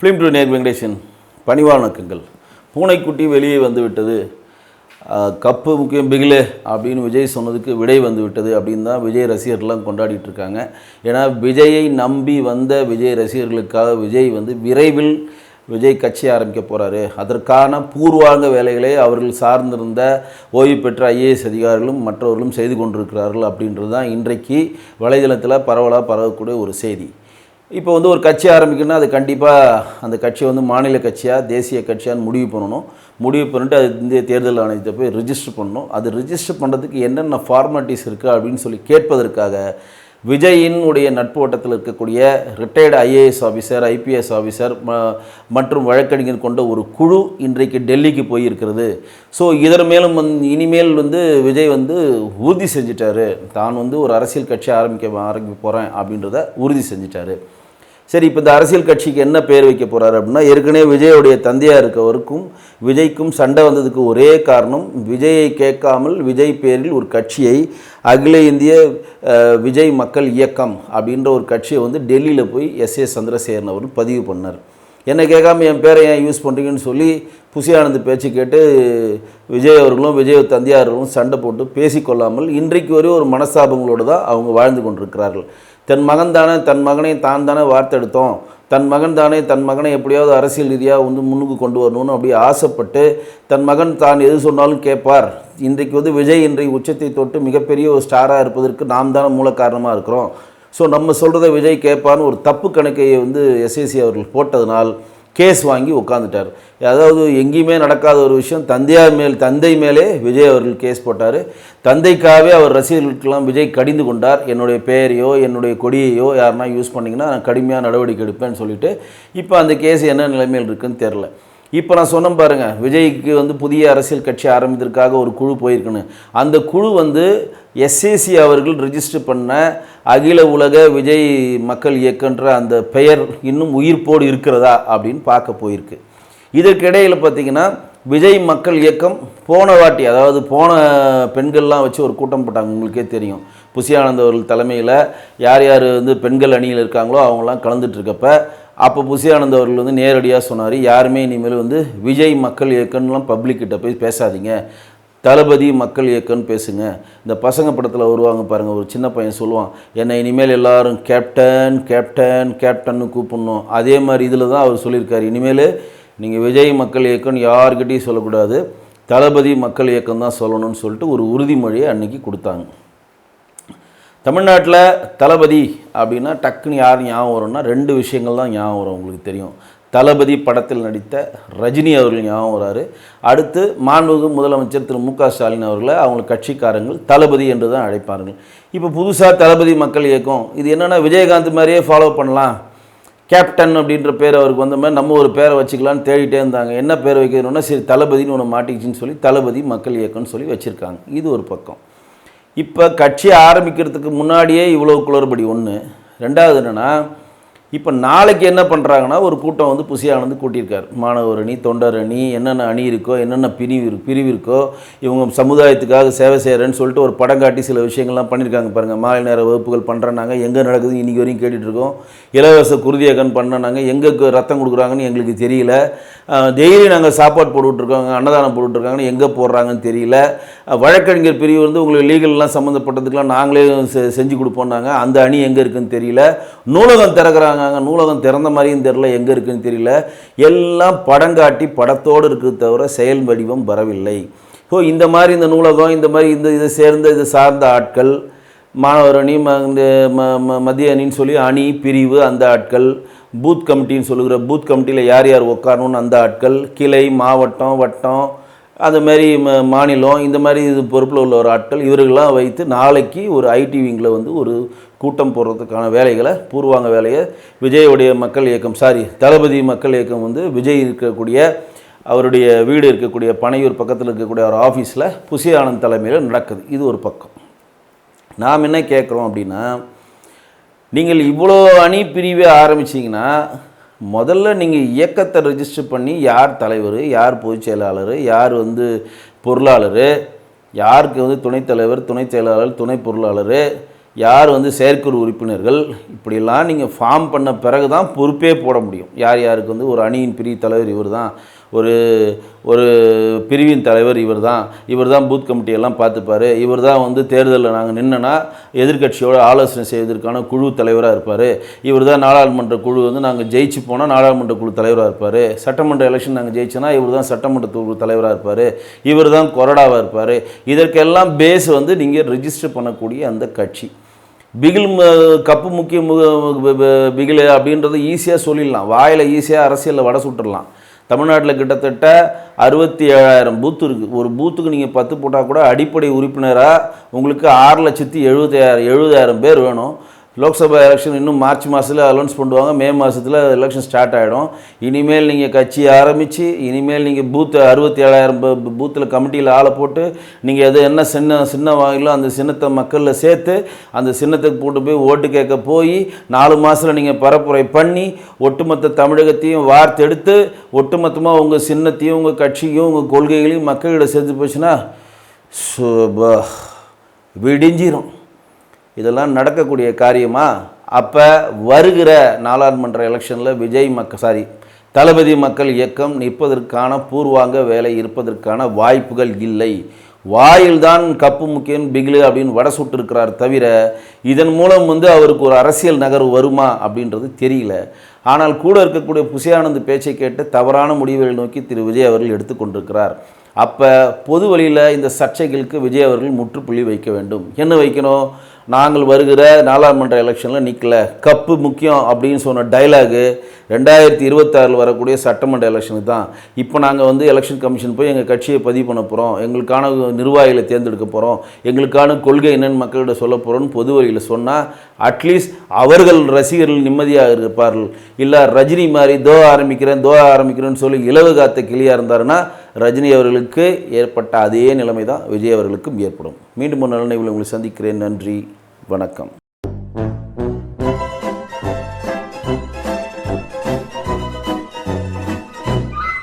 Film to நேர் வெங்கடேசன் பணிவானக்கங்கள். பூனைக்குட்டி வெளியே வந்து விட்டது, கப்பு முக்கியம் பிகிலே அப்படின்னு விஜய் சொன்னதுக்கு விடை வந்து விட்டது அப்படின்னு தான் விஜய் ரசிகர்கள்லாம் கொண்டாடிட்டு இருக்காங்க. ஏன்னா விஜயை நம்பி வந்த விஜய் ரசிகர்களுக்காக விஜய் வந்து விரைவில் விஜய் கட்சி ஆரம்பிக்க போகிறாரு. அதற்கான பூர்வாங்க வேலைகளை அவர்கள் சார்ந்திருந்த ஓய்வு பெற்ற ஐஏஎஸ் அதிகாரிகளும் மற்றவர்களும் செய்து கொண்டிருக்கிறார்கள் அப்படின்றது தான் இன்றைக்கு வலைதளத்தில் பரவலாக பரவக்கூடிய ஒரு செய்தி. இப்போ வந்து ஒரு கட்சி ஆரம்பிக்கணும்னா அது கண்டிப்பாக அந்த கட்சி வந்து மாநில கட்சியாக தேசிய கட்சியான்னு முடிவு பண்ணணும். முடிவு பண்ணிட்டு அது இந்திய தேர்தல் ஆணையத்தை போய் ரிஜிஸ்டர் பண்ணணும். அது ரிஜிஸ்டர் பண்ணுறதுக்கு என்னென்ன ஃபார்மாலிட்டிஸ் இருக்குது அப்படின்னு சொல்லி கேட்பதற்காக விஜயினுடைய நட்பு வட்டத்தில் இருக்கக்கூடிய retired IAS officer, IPS officer மற்றும் வழக்கறிஞர் கொண்ட ஒரு குழு இன்றைக்கு டெல்லிக்கு போயிருக்கிறது. ஸோ இதன் மேலும் இனிமேல் வந்து விஜய் வந்து உறுதி செஞ்சிட்டாரு, தான் வந்து ஒரு அரசியல் கட்சி ஆரம்பிக்க போகிறேன் அப்படின்றத உறுதி செஞ்சிட்டாரு. சரி, இப்போ இந்த அரசியல் கட்சிக்கு என்ன பேர் வைக்க போகிறாரு அப்படின்னா, ஏற்கனவே விஜயோடைய தந்தையாக இருக்கவருக்கும் விஜய்க்கும் சண்டை வந்ததுக்கு ஒரே காரணம், விஜயை கேட்காமல் விஜய் பேரில் ஒரு கட்சியை அகில இந்திய விஜய் மக்கள் இயக்கம் அப்படின்ற ஒரு கட்சியை வந்து டெல்லியில் போய் எஸ்.ஏ. சந்திரசேகரன் அவர் பதிவு பண்ணார். என்னை கேட்காம என் பேரை ஏன் யூஸ் பண்ணுறீங்கன்னு சொல்லி புசி ஆனந்த் பேச்சு கேட்டு விஜய் அவர்களும் விஜய் தந்தையார்களும் சண்டை போட்டு பேசிக்கொள்ளாமல் இன்றைக்கு வரை ஒரு மனஸ்தாபங்களோடு தான் அவங்க வாழ்ந்து கொண்டிருக்கிறார்கள். தன் மகன் தானே, தன் மகனை தான் தானே வார்த்தெடுத்தோம், தன் மகன் தானே தன் மகனை எப்படியாவது அரசியல் ரீதியாக வந்து முன்னுக்கு கொண்டு வரணும்னு அப்படி ஆசைப்பட்டு தன் மகன் தான் எது சொன்னாலும் கேட்பார். இன்றைக்கு வந்து விஜய் இன்றைக்கு உச்சத்தை தொட்டு மிகப்பெரிய ஒரு ஸ்டாராக இருப்பதற்கு நாம் தானே மூல காரணமாக இருக்கிறோம். ஸோ நம்ம சொல்கிறத விஜய் கேட்பான்னு ஒரு தப்பு கணக்கையை வந்து எஸ்ஏசி அவர்கள் போட்டதுனால் கேஸ் வாங்கி உட்காந்துட்டார். அதாவது எங்கேயுமே நடக்காத ஒரு விஷயம், தந்தை மேலே விஜய் அவர்கள் கேஸ் போட்டார். தந்தைக்காகவே அவர் ரசிகர்களுக்கெல்லாம் விஜய் கடிந்து கொண்டார். என்னுடைய பெயரையோ என்னுடைய கொடியையோ யாருன்னா யூஸ் பண்ணிங்கன்னா நான் கடுமையாக நடவடிக்கை எடுப்பேன்னு சொல்லிட்டு இப்போ அந்த கேஸ் என்ன நிலைமையில் இருக்குன்னு தெரில. இப்போ நான் சொன்னேன் பாருங்கள், விஜய்க்கு வந்து புதிய அரசியல் கட்சி ஆரம்பித்ததற்காக ஒரு குழு போயிருக்குன்னு. அந்த குழு வந்து எஸ்ஏசி அவர்கள் ரிஜிஸ்டர் பண்ண அகில உலக விஜய் மக்கள் இயக்கன்ற அந்த பெயர் இன்னும் உயிர்ப்போடு இருக்கிறதா அப்படின்னு பார்க்க போயிருக்கு. இதற்கிடையில் பார்த்திங்கன்னா விஜய் மக்கள் இயக்கம் போன வாட்டி, அதாவது போன பெண்கள்லாம் வச்சு ஒரு கூட்டம் போட்டாங்க. உங்களுக்கே தெரியும், புசி ஆனந்த் அவர்கள் தலைமையில் யார் யார் வந்து பெண்கள் அணியில் இருக்காங்களோ அவங்களாம் கலந்துட்டுருக்கப்ப அப்போ புசி ஆனந்த் அவர்கள் வந்து நேரடியாக சொன்னார், யாருமே இனிமேல் வந்து விஜய் மக்கள் இயக்கம்லாம் பப்ளிக்கிட்ட போய் பேசாதீங்க, தளபதி மக்கள் இயக்கம்னு பேசுங்க. இந்த பசங்க படத்தில் வருவாங்க பாருங்கள், ஒரு சின்ன பையன் சொல்லுவான், என்னை இனிமேல் எல்லாரும் கேப்டன் கேப்டன் கேப்டன்னு கூப்பிடணும். அதே மாதிரி இதில் தான் அவர் சொல்லியிருக்காரு, இனிமேல் நீங்கள் விஜய் மக்கள் இயக்கம்னு யார்கிட்டையும் சொல்லக்கூடாது, தளபதி மக்கள் இயக்கம் தான் சொல்லணும்னு சொல்லிட்டு ஒரு உறுதிமொழியை அன்றைக்கி கொடுத்தாங்க. தமிழ்நாட்டில் தளபதி அப்படின்னா டக்குன்னு யார் ஞாபகம் வரும்னா ரெண்டு விஷயங்கள் தான் ஞாபகம் வரும். உங்களுக்கு தெரியும், தளபதி படத்தில் நடித்த ரஜினி அவர்கள் ஞாபகம் வராரு. அடுத்து மாண்புமிகு முதலமைச்சர் திரு மு.க. ஸ்டாலின் அவர்களை அவங்க கட்சிக்காரங்கள் தளபதி என்று தான் அழைப்பார்கள். இப்போ புதுசாக தளபதி மக்கள் இயக்கம், இது என்னென்னா விஜயகாந்த் மாதிரியே ஃபாலோ பண்ணலாம், கேப்டன் அப்படின்ற பேர் அவருக்கு வந்த மாதிரி நம்ம ஒரு பேரை வச்சுக்கலான்னு தேடிட்டே இருந்தாங்க. என்ன பேர் வைக்கணும்னா சரி தளபதினு ஒன்று மாட்டிக்கிச்சின்னு சொல்லி தளபதி மக்கள் இயக்கம்னு சொல்லி வச்சுருக்காங்க. இது ஒரு பக்கம். இப்போ கட்சி ஆரம்பிக்கிறதுக்கு முன்னாடியே இவ்வளோ குளறுபடி ஒன்று. ரெண்டாவது என்னென்னா, இப்போ நாளைக்கு என்ன பண்ணுறாங்கன்னா ஒரு கூட்டம் வந்து புசி ஆனந்த் கூட்டியிருக்கார். மாணவர் அணி, தொண்டர் அணி, என்னென்ன அணி இருக்கோ, என்னென்ன பிரிவு இருக்கோ, இவங்க சமுதாயத்துக்காக சேவை செய்கிறேன்னு சொல்லிட்டு ஒரு படம் காட்டி சில விஷயங்கள்லாம் பண்ணியிருக்காங்க பாருங்கள். மாலை நேர வகுப்புகள் பண்ணுறேன்னாங்க, எங்கே நடக்குது இன்றைக்கி வரையும் கேட்டுட்ருக்கோம். இலவச குருதியகன் பண்ணனாங்க, எங்கே ரத்தம் கொடுக்குறாங்கன்னு எங்களுக்கு தெரியல. டெய்லி நாங்கள் சாப்பாடு போட்டுட்ருக்காங்க, அன்னதானம் போட்டுட்ருக்காங்கன்னு எங்கே போடுறாங்கன்னு தெரியல. வழக்கறிஞர் பிரிவு வந்து உங்களுக்கு லீகல்லாம் சம்மந்தப்பட்டதுக்கெலாம் நாங்களே செஞ்சு கொடுப்போம்னாங்க, அந்த அணி எங்கே இருக்குதுன்னு தெரியல. நூலகம் திறக்கிறாங்க, நூலகம் திறந்த மாதிரியும் தெரியல, எங்கே இருக்குதுன்னு தெரியல. எல்லாம் படங்காட்டி படத்தோடு இருக்குது தவிர செயல் வடிவம் வரவில்லை. ஸோ இந்த மாதிரி இந்த நூலகம், இந்த மாதிரி இதை சார்ந்த ஆட்கள், மாணவர் அணி, மத்திய அணின்னு சொல்லி அணி பிரிவு அந்த ஆட்கள், பூத் கமிட்டின்னு சொல்லுகிற பூத் கமிட்டியில் யார் யார் உட்காரணும்னு அந்த ஆட்கள், கிளை, மாவட்டம், வட்டம், அது மாதிரி மாநிலம், இந்த மாதிரி இது பொறுப்பில் உள்ள ஒரு ஆட்கள், இவர்களெலாம் வைத்து நாளைக்கு ஒரு ஐடி விங்கில் வந்து ஒரு கூட்டம் போடுறதுக்கான வேலைகளை, பூர்வாங்க வேலையை விஜயோடைய மக்கள் இயக்கம், தளபதி மக்கள் இயக்கம் வந்து விஜய் இருக்கக்கூடிய அவருடைய வீடு இருக்கக்கூடிய பனையூர் பக்கத்தில் இருக்கக்கூடிய ஒரு ஆஃபீஸில் புசி ஆனந்த் தலைமையில் நடக்குது. இது ஒரு பக்கம். நாம் என்ன கேட்குறோம் அப்படின்னா, நீங்கள் இவ்வளோ அணி பிரிவை ஆரம்பிச்சிங்கன்னா முதல்ல நீங்கள் இயக்கத்தை ரெஜிஸ்டர் பண்ணி யார் தலைவர், யார் பொதுச் செயலாளர், யார் வந்து பொருளாளர், யாருக்கு வந்து துணைத் தலைவர், துணைச் செயலாளர், துணை பொருளாளர், யார் வந்து செயற்குழு உறுப்பினர்கள் இப்படியெல்லாம் நீங்கள் ஃபார்ம் பண்ண பிறகு தான் பொறுப்பே போட முடியும். யார் யாருக்கு வந்து ஒரு அணியின் பிரிவு தலைவர் இவர் தான், ஒரு ஒரு பிரிவின் தலைவர் இவர் தான் பூத் கமிட்டியெல்லாம் பார்த்துப்பார், இவர் தான் வந்து தேர்தலில் நாங்கள் நின்னனா எதிர்கட்சியோடு ஆலோசனை செய்வதற்கான குழு தலைவராக இருப்பார், இவர் தான் நாடாளுமன்ற குழு வந்து நாங்கள் ஜெயிச்சு போனால் நாடாளுமன்ற குழு தலைவராக இருப்பார், சட்டமன்ற எலெக்ஷன் நாங்கள் ஜெயிச்சோன்னா இவர் தான் சட்டமன்ற குழு தலைவராக இருப்பார், இவர் தான் கொறடாவாக இருப்பார். இதற்கெல்லாம் பேஸ் வந்து நீங்கள் ரிஜிஸ்டர் பண்ணக்கூடிய அந்த கட்சி. பிகில் கப்பு முக்கிய பிகில் அப்படின்றது ஈஸியாக சொல்லிடலாம், வாயில் ஈஸியாக அரசியலில் வடை சுட்டுடலாம். தமிழ்நாட்டில் கிட்டத்தட்ட 67,000 பூத்து இருக்குது. ஒரு பூத்துக்கு நீங்கள் 10 போட்டால் கூட அடிப்படை உறுப்பினராக உங்களுக்கு 6,70,000 பேர் வேணும். லோக்சபா எலெக்ஷன் இன்னும் மார்ச் மாதத்தில் அனௌன்ஸ் பண்ணுவாங்க, மே மாதத்தில் எலெக்ஷன் ஸ்டார்ட் ஆகிடும். இனிமேல் நீங்கள் கட்சி ஆரம்பித்து இனிமேல் நீங்கள் பூத்து 67,000 பூத்தில் கமிட்டியில் ஆளை போட்டு நீங்கள் எது என்ன சின்ன வாங்கிலோ அந்த சின்னத்தை மக்களில் சேர்த்து அந்த சின்னத்துக்கு போட்டு போய் ஓட்டு கேட்க போய் 4 மாதத்தில் நீங்கள் பரப்புரை பண்ணி ஒட்டுமொத்த தமிழகத்தையும் வார்த்தெடுத்து ஒட்டுமொத்தமாக உங்கள் சின்னத்தையும் உங்கள் கட்சியும் உங்கள் கொள்கைகளையும் மக்களிடம் சேர்த்து போச்சுன்னா விடிஞ்சிரும். இதெல்லாம் நடக்கக்கூடிய காரியமா? அப்போ வருகிற நாடாளுமன்ற எலெக்ஷனில் தளபதி மக்கள் இயக்கம் நிற்பதற்கான பூர்வாங்க வேலை இருப்பதற்கான வாய்ப்புகள் இல்லை. வாயில்தான் கப்பு முக்கியம் பிகிலு அப்படின்னு வடை சுட்டிருக்கிறார் தவிர இதன் மூலம் வந்து அவருக்கு ஒரு அரசியல் நகர்வு வருமா அப்படின்றது தெரியல. ஆனால் கூட இருக்கக்கூடிய புசியானந்த் பேச்சை கேட்டு தவறான முடிவுகளை நோக்கி திரு விஜய் அவர்கள் எடுத்துக்கொண்டிருக்கிறார். அப்போ பொது வழியில் இந்த சர்ச்சைகளுக்கு விஜய் அவர்கள் முற்றுப்புள்ளி வைக்க வேண்டும். என்ன வைக்கணும்? நாங்கள் வருகிற நாடாளுமன்ற எலெக்ஷனில் நிற்கல, கப்பு முக்கியம் அப்படின்னு சொன்ன டைலாகு 2026 வரக்கூடிய சட்டமன்ற எலெக்ஷனுக்கு தான். இப்போ நாங்கள் வந்து எலெக்ஷன் கமிஷன் போய் எங்கள் கட்சியை பதிவு பண்ண போகிறோம், எங்களுக்கான நிர்வாகிகளை தேர்ந்தெடுக்க போகிறோம், எங்களுக்கான கொள்கை என்னென்னு மக்களிடம் சொல்ல போகிறோன்னு பொது வழியில் சொன்னால் அட்லீஸ்ட் அவர்கள் ரசிகர்கள் நிம்மதியாக இருப்பார்கள். இல்லை ரஜினி மாதிரி தோ ஆரம்பிக்கிறேன்னு சொல்லி இலவு காத்த கிளியாக இருந்தாருன்னா ரஜினி அவர்களுக்கு ஏற்பட்ட அதே நிலைமை தான் விஜய் அவர்களுக்கும் ஏற்படும். மீண்டும் ஒரு நல்ல நிகழ்வில் உங்களை சந்திக்கிறேன். நன்றி, வணக்கம்.